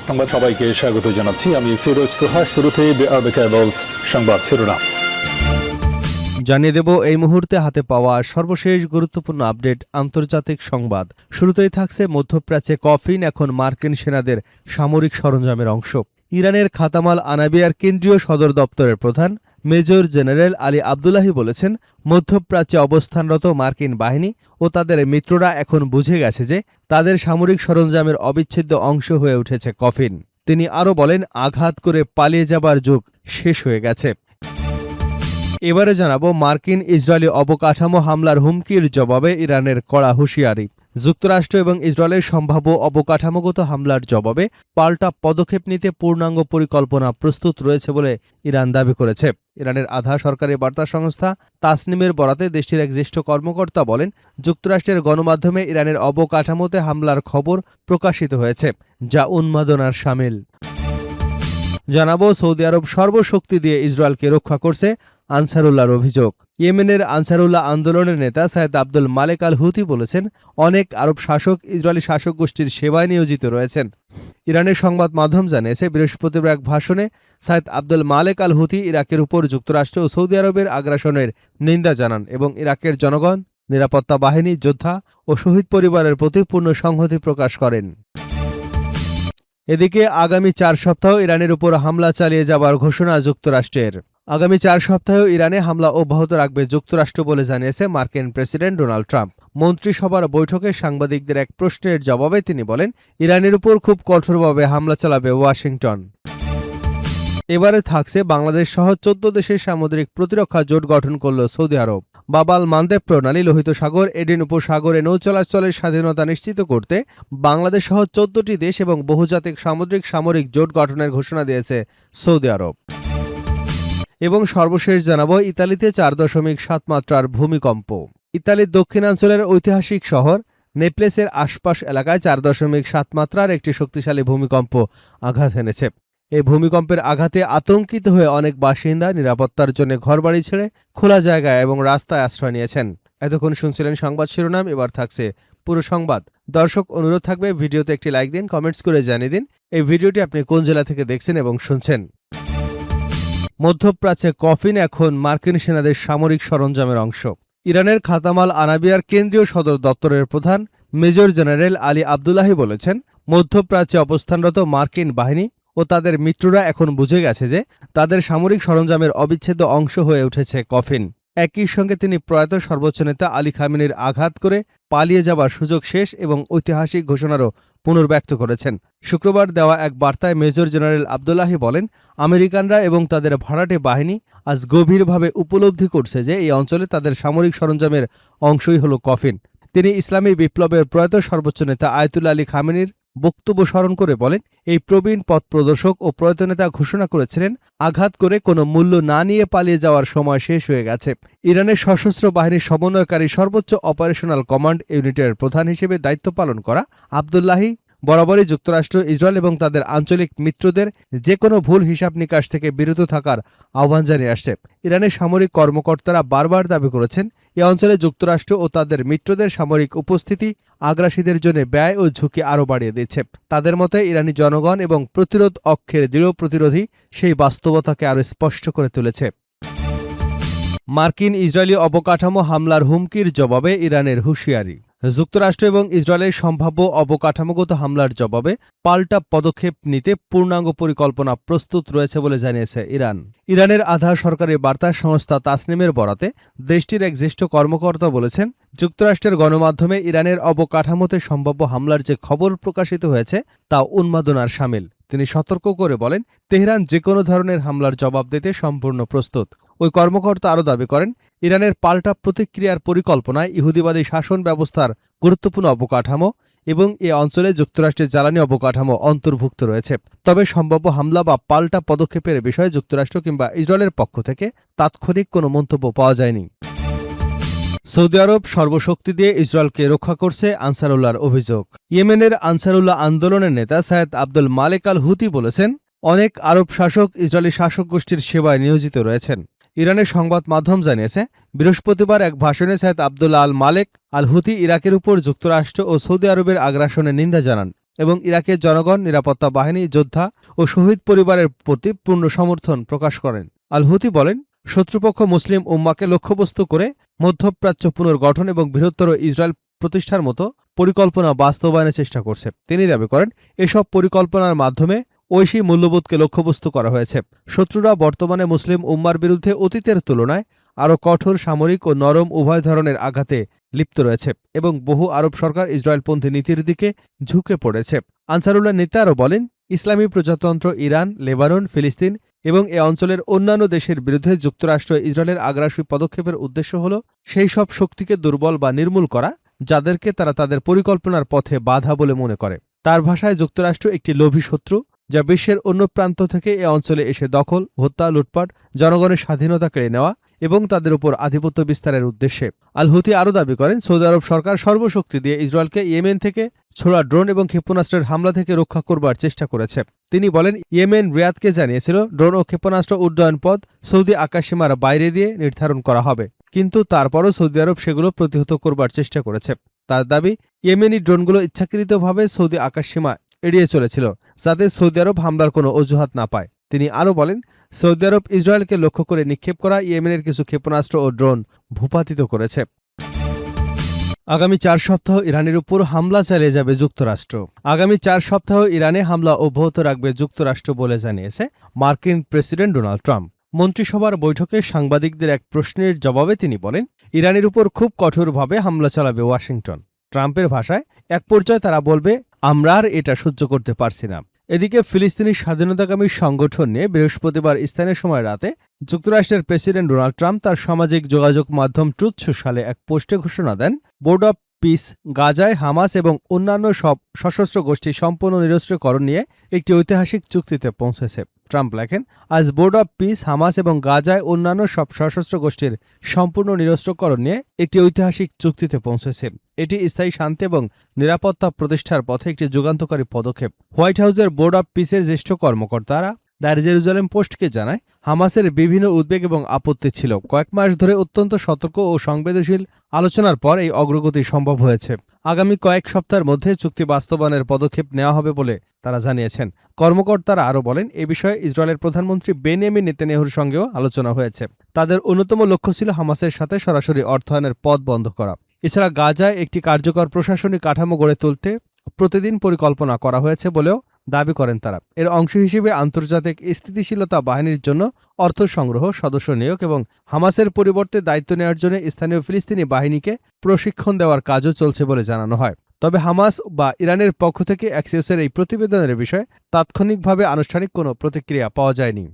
সংবাদ সবাইকে স্বাগত জানাচ্ছি। আমি ফিরোজ তোহা। শুরুতেই সংবাদ শিরোনাম জানিয়ে দেব এই মুহূর্তে হাতে পাওয়া সর্বশেষ গুরুত্বপূর্ণ আপডেট আন্তর্জাতিক সংবাদ। শুরুতেই থাকছে মধ্যপ্রাচ্যে কফিন এখন মার্কিন সেনাদের সামরিক সরঞ্জামের অংশ। ইরানের খাতামাল আনাবিয়ার কেন্দ্রীয় সদর দপ্তরের প্রধান মেজর জেনারেল আলী আবদুল্লাহি বলেছেন, মধ্যপ্রাচ্যে অবস্থানরত মার্কিন বাহিনী ও তাদের মিত্ররা এখন বুঝে গেছে যে তাদের সামরিক সরঞ্জামের অবিচ্ছেদ্য অংশ হয়ে উঠেছে কফিন। তিনি আরও বলেন, আঘাত করে পালিয়ে যাবার যুগ শেষ হয়ে গেছে। এবারে জানাবো মার্কিন ইসরায়েলি অবকাঠামো হামলার হুমকির জবাবে ইরানের কড়া হুঁশিয়ারি। যুক্তরাষ্ট্র এবং ইসরায়েলের সম্ভাব্য অবকাঠামোগত হামলার জবাবে পাল্টা পদক্ষেপ নিতে পূর্ণাঙ্গ পরিকল্পনা প্রস্তুত রয়েছে বলে ইরান দাবি করেছে। ইরানের আধা সরকারি বার্তা সংস্থা তাসনিমের বরাতে দেশটির এক জ্যেষ্ঠ কর্মকর্তা বলেন, যুক্তরাষ্ট্রের গণমাধ্যমে ইরানের অবকাঠামোতে হামলার খবর প্রকাশিত হয়েছে, যা উন্মাদনার শামিল। জানাবো সৌদি আরব সর্বশক্তি দিয়ে ইসরায়েলকে রক্ষা করছে, আনসারুল্লাহর অভিযোগ। ইয়েমেনের আনসারুল্লাহ আন্দোলনের নেতা সাইদ আব্দুল মালেক আল হুথি বলেছেন, অনেক আরব শাসক ইসরায়েলি শাসক গোষ্ঠীর সেবায় নিয়োজিত রয়েছেন। ইরানের সংবাদ মাধ্যম জানিয়েছে, বৃহস্পতিবার এক ভাষণে সাইদ আব্দুল মালেক আল হুথি ইরাকের উপর যুক্তরাষ্ট্র ও সৌদি আরবের আগ্রাসনের নিন্দা জানান এবং ইরাকের জনগণ, নিরাপত্তা বাহিনী, যোদ্ধা ও শহীদ পরিবারের প্রতি পূর্ণ সংহতি প্রকাশ করেন। এদিকে আগামী 4 সপ্তাহ ইরানের উপর হামলা চালিয়ে যাবার ঘোষণা যুক্তরাষ্ট্রের। আগামী 4 সপ্তাহেও ইরানে হামলা অব্যাহত রাখবে যুক্তরাষ্ট্র বলে জানিয়েছে মার্কিন প্রেসিডেন্ট ডোনাল্ড ট্রাম্প। মন্ত্রিসভার বৈঠকে সাংবাদিকদের এক প্রশ্নের জবাবে তিনি বলেন, ইরানের উপর খুব কঠোরভাবে হামলা চালাবে ওয়াশিংটন। এবারে থাকছে বাংলাদেশ সহ 14 দেশের সামুদ্রিক প্রতিরক্ষা জোট গঠন করল সৌদি আরব। বাবাল মানদেব প্রণালী, লোহিত সাগর, এডেন উপসাগরে নৌ চলাচলের স্বাধীনতা নিশ্চিত করতে বাংলাদেশ সহ 14টি দেশ এবং বহুজাতিক সামুদ্রিক সামরিক জোট গঠনের ঘোষণা দিয়েছে সৌদি আরব। এবং সর্বশেষ জানাবো ইতালিতে 4.7 মাত্রার ভূমিকম্প। ইতালির দক্ষিণাঞ্চলের ঐতিহাসিক শহর নেপলেসের আশপাশ এলাকায় 4.7 মাত্রার একটি শক্তিশালী ভূমিকম্প আঘাত হেনেছে। এই ভূমিকম্পের আঘাতে আতঙ্কিত হয়ে অনেক বাসিন্দা নিরাপত্তার জন্য ঘরবাড়ি ছেড়ে খোলা জায়গায় এবং রাস্তায় আশ্রয় নিয়েছেন। এতক্ষণ শুনছিলেন সংবাদ শিরোনাম, এবার থাকছে পুরো সংবাদ। দর্শক, অনুরোধ থাকবে ভিডিওতে একটি লাইক দিন, কমেন্টস করে জানিয়ে দিন এই ভিডিওটি আপনি কোন জেলা থেকে দেখছেন এবং শুনছেন। মধ্যপ্রাচ্যে কফিন এখন মার্কিন সেনাদের সামরিক সরঞ্জামের অংশ। ইরানের খাতামাল আনাবিয়ার কেন্দ্রীয় সদর দপ্তরের প্রধান মেজর জেনারেল আলী আবদুল্লাহি বলেছেন, মধ্যপ্রাচ্যে অবস্থানরত মার্কিন বাহিনী ও তাদের মিত্ররা এখন বুঝে গেছে যে তাদের সামরিক সরঞ্জামের অবিচ্ছেদ্য অংশ হয়ে উঠেছে কফিন। একই সঙ্গে তিনি প্রয়াত সর্বোচ্চ নেতা আলী খামেনির আঘাত করে পালিয়ে যাবার সুযোগ শেষ এবং ঐতিহাসিক ঘোষণারও পুনর্ব্যক্ত করেছেন। শুক্রবার দেওয়া এক বার্তায় মেজর জেনারেল আবদুল্লাহি বলেন, আমেরিকানরা এবং তাদের ভাড়াটে বাহিনী আজ গভীরভাবে উপলব্ধি করছে যে এই অঞ্চলে তাদের সামরিক সরঞ্জামের অংশই হল কফিন। তিনি ইসলামী বিপ্লবের প্রয়াত সর্বোচ্চ নেতা আয়াতুল্লাহ আলী খামেনির বক্তব্য স্মরণ করে বলেন, এই প্রবীণ পথ প্রদর্শক ও প্রয়াত নেতা ঘোষণা করেছিলেন, আঘাত করে কোনো মূল্য না নিয়ে পালিয়ে যাওয়ার সময় শেষ হয়ে গেছে। ইরানের সশস্ত্র বাহিনীর সমন্বয়কারী সর্বোচ্চ অপারেশনাল কমান্ড ইউনিটের প্রধান হিসেবে দায়িত্ব পালন করা আবদুল্লাহি বরাবরই যুক্তরাষ্ট্র, ইসরায়েল এবং তাদের আঞ্চলিক মিত্রদের যে কোনো ভুল হিসাব নিকাশ থেকে বিরত থাকার আহ্বান জানিয়ে আসছে। ইরানের সামরিক কর্মকর্তারা বারবার দাবি করেছেন, এ অঞ্চলে যুক্তরাষ্ট্র ও তাদের মিত্রদের সামরিক উপস্থিতি আগ্রাসীদের জন্য ব্যয় ও ঝুঁকি আরও বাড়িয়ে দিচ্ছে। তাদের মতে ইরানি জনগণ এবং প্রতিরোধ অক্ষের দৃঢ় প্রতিরোধী সেই বাস্তবতাকে আরও স্পষ্ট করে তুলেছে। মার্কিন ইসরায়েলি অবকাঠামো হামলার হুমকির জবাবে ইরানের হুঁশিয়ারি। যুক্তরাষ্ট্র এবং ইসরায়েলের সম্ভাব্য অবকাঠামোগত হামলার জবাবে পাল্টা পদক্ষেপ নিতে পূর্ণাঙ্গ পরিকল্পনা প্রস্তুত রয়েছে বলে জানিয়েছে ইরান। ইরানের আধা সরকারি বার্তা সংস্থা তাসনিমের বরাতে দেশটির এক জ্যেষ্ঠ কর্মকর্তা বলেছেন, যুক্তরাষ্ট্রের গণমাধ্যমে ইরানের অবকাঠামোতে সম্ভাব্য হামলার যে খবর প্রকাশিত হয়েছে তা উন্মাদনার শামিল। তিনি সতর্ক করে বলেন, তেহরান যে কোনো ধরনের হামলার জবাব দিতে সম্পূর্ণ প্রস্তুত। ওই কর্মকর্তা আরও দাবি করেন, ইরানের পাল্টা প্রতিক্রিয়ার পরিকল্পনায় ইহুদিবাদী শাসন ব্যবস্থার গুরুত্বপূর্ণ অবকাঠামো এবং এ অঞ্চলে যুক্তরাষ্ট্রের জ্বালানি অবকাঠামো অন্তর্ভুক্ত রয়েছে। তবে সম্ভাব্য হামলা বা পাল্টা পদক্ষেপের বিষয়ে যুক্তরাষ্ট্র কিংবা ইসরায়েলের পক্ষ থেকে তাৎক্ষণিক কোনো মন্তব্য পাওয়া যায়নি। সৌদি আরব সর্বশক্তি দিয়ে ইসরায়েলকে রক্ষা করছে, আনসারুল্লাহর অভিযোগ। ইয়েমেনের আনসারুল্লাহ আন্দোলনের নেতা সাইদ আব্দুল মালেক আল হুথি বলেছেন, অনেক আরব শাসক ইসরায়েলি শাসক গোষ্ঠীর সেবায় নিয়োজিত রয়েছেন। ইরানের সংবাদ মাধ্যম জানিয়েছে, বৃহস্পতিবার এক ভাষণে সাইদ আব্দুল্লাহ আল মালেক আল হুথি ইরাকের উপর যুক্তরাষ্ট্র ও সৌদি আরবের আগ্রাসনের নিন্দা জানান এবং ইরাকের জনগণ, নিরাপত্তা বাহিনী, যোদ্ধা ও শহীদ পরিবারের প্রতি পূর্ণ সমর্থন প্রকাশ করেন। আল হুতি বলেন, শত্রুপক্ষ মুসলিম উম্মাকে লক্ষ্যবস্তু করে মধ্যপ্রাচ্য পুনর্গঠন এবং বৃহত্তর ইসরায়েল প্রতিষ্ঠার মতো পরিকল্পনা বাস্তবায়নের চেষ্টা করছে। তিনি দাবি করেন, এসব পরিকল্পনার মাধ্যমে ঐশী মূল্যবোধকে লক্ষ্যবস্তু করা হয়েছে। শত্রুরা বর্তমানে মুসলিম উম্মার বিরুদ্ধে অতীতের তুলনায় আরও কঠোর সামরিক ও নরম উভয় ধরনের আঘাতে লিপ্ত রয়েছে এবং বহু আরব সরকার ইসরায়েলপন্থী নীতির দিকে ঝুঁকে পড়েছে। আনসারুল্লাহ নেতা আরও বলেন, ইসলামী প্রজাতন্ত্র ইরান, লেবানন, ফিলিস্তিন এবং এ অঞ্চলের অন্যান্য দেশের বিরুদ্ধে যুক্তরাষ্ট্র ইসরায়েলের আগ্রাসী পদক্ষেপের উদ্দেশ্য হল সেই সব শক্তিকে দুর্বল বা নির্মূল করা যাদেরকে তারা তাদের পরিকল্পনার পথে বাধা বলে মনে করে। তার ভাষায়, যুক্তরাষ্ট্র একটি লোভী শত্রু যা বিশ্বের অন্য প্রান্ত থেকে এ অঞ্চলে এসে দখল, হত্যা, লুটপাট, জনগণের স্বাধীনতা কেড়ে নেওয়া এবং তাদের উপর আধিপত্য বিস্তারের উদ্দেশ্যে। আল হুতি আরও দাবি করেন, সৌদি আরব সরকার সর্বশক্তি দিয়ে ইসরায়েলকে ইয়েমেন থেকে ছোড়া ড্রোন এবং ক্ষেপণাস্ত্রের হামলা থেকে রক্ষা করবার চেষ্টা করেছে। তিনি বলেন, ইয়েমেন রিয়াদকে জানিয়েছিল ড্রোন ও ক্ষেপণাস্ত্র উড্ডয়ন পথ সৌদি আকাশসীমার বাইরে দিয়ে নির্ধারণ করা হবে, কিন্তু তারপরও সৌদি আরব সেগুলো প্রতিহত করবার চেষ্টা করেছে। তার দাবি, ইয়েমেনি ড্রোনগুলো ইচ্ছাকৃতভাবে সৌদি আকাশসীমা এড়িয়ে চলেছিল যাতে সৌদি আরব হামলার কোনো অজুহাত না পায়। তিনি আরও বলেন, সৌদি আরব ইসরায়েলকে লক্ষ্য করে নিক্ষেপ করা ইয়েমেনের কিছু ক্ষেপণাস্ত্র ও ড্রোন ভূপাতিত করেছে। আগামী 4 সপ্তাহ ইরানের উপর হামলা চালিয়ে যাবে যুক্তরাষ্ট্র। আগামী 4 সপ্তাহ ইরানে হামলা অব্যাহত রাখবে যুক্তরাষ্ট্র বলে জানিয়েছে মার্কিন প্রেসিডেন্ট ডোনাল্ড ট্রাম্প। মন্ত্রিসভার বৈঠকে সাংবাদিকদের এক প্রশ্নের জবাবে তিনি বলেন, ইরানের উপর খুব কঠোরভাবে হামলা চালাবে ওয়াশিংটন। ট্রাম্পের ভাষায়, এক পর্যায়ে তারা বলবে, আমরা আর এটা সহ্য করতে পারছি না। এদিকে ফিলিস্তিনি স্বাধীনতাকামী সংগঠন নিয়ে বৃহস্পতিবার স্থানীয় সময় রাতে যুক্তরাষ্ট্রের প্রেসিডেন্ট ডোনাল্ড ট্রাম্প তার সামাজিক যোগাযোগ মাধ্যম ট্রুথ সোশ্যালে এক পোস্টে ঘোষণা দেন, বোর্ড অব পিস গাজায় হামাস এবং অন্যান্য সব সশস্ত্র গোষ্ঠী সম্পূর্ণ নিরস্ত্রীকরণ নিয়ে একটি ঐতিহাসিক চুক্তিতে পৌঁছেছে। ট্রাম্প লেখেন, আজ বোর্ড অব পিস হামাস এবং গাজায় অন্যান্য সব সশস্ত্র গোষ্ঠীর সম্পূর্ণ নিরস্ত্রীকরণ নিয়ে একটি ঐতিহাসিক চুক্তিতে পৌঁছেছে। এটি স্থায়ী শান্তি এবং নিরাপত্তা প্রতিষ্ঠার পথে একটি যুগান্তকারী পদক্ষেপ। হোয়াইট হাউসের বোর্ড অব পিসের জ্যেষ্ঠ কর্মকর্তারা দ্য জেরুজালেম পোস্টকে জানায়, হামাসের বিভিন্ন উদ্বেগ এবং আপত্তি ছিল। কয়েক মাস ধরে অত্যন্ত সতর্ক ও সংবেদনশীল আলোচনার পর এই অগ্রগতি সম্ভব হয়েছে। আগামী কয়েক সপ্তাহের মধ্যে চুক্তি বাস্তবায়নের পদক্ষেপ নেওয়া হবে বলে তারা জানিয়েছেন। কর্মকর্তারা আরও বলেন, এ বিষয়ে ইসরায়েলের প্রধানমন্ত্রী বেনিয়ামিন নেতানিয়াহুর সঙ্গেও আলোচনা হয়েছে। তাদের অন্যতম লক্ষ্য ছিল হামাসের সাথে সরাসরি অর্থায়নের পথ বন্ধ করা। এছাড়া গাজায় একটি কার্যকর প্রশাসনিক কাঠামো গড়ে তুলতে প্রতিদিন পরিকল্পনা করা হয়েছে বলেও দাবি করেন তারা। এর অংশ হিসেবে আন্তর্জাতিক স্থিতিশীলতা বাহিনীর জন্য অর্থ সংগ্রহ, সদস্য নিয়োগ এবং হামাসের পরিবর্তে দায়িত্ব নেওয়ার জন্য স্থানীয় ফিলিস্তিনি বাহিনীকে প্রশিক্ষণ দেওয়ার কাজও চলছে বলে জানানো হয়। তবে হামাস বা ইরানের পক্ষ থেকে অ্যাক্সিওসের এই প্রতিবেদনের বিষয়ে তাৎক্ষণিকভাবে আনুষ্ঠানিক কোনো প্রতিক্রিয়া পাওয়া যায়নি।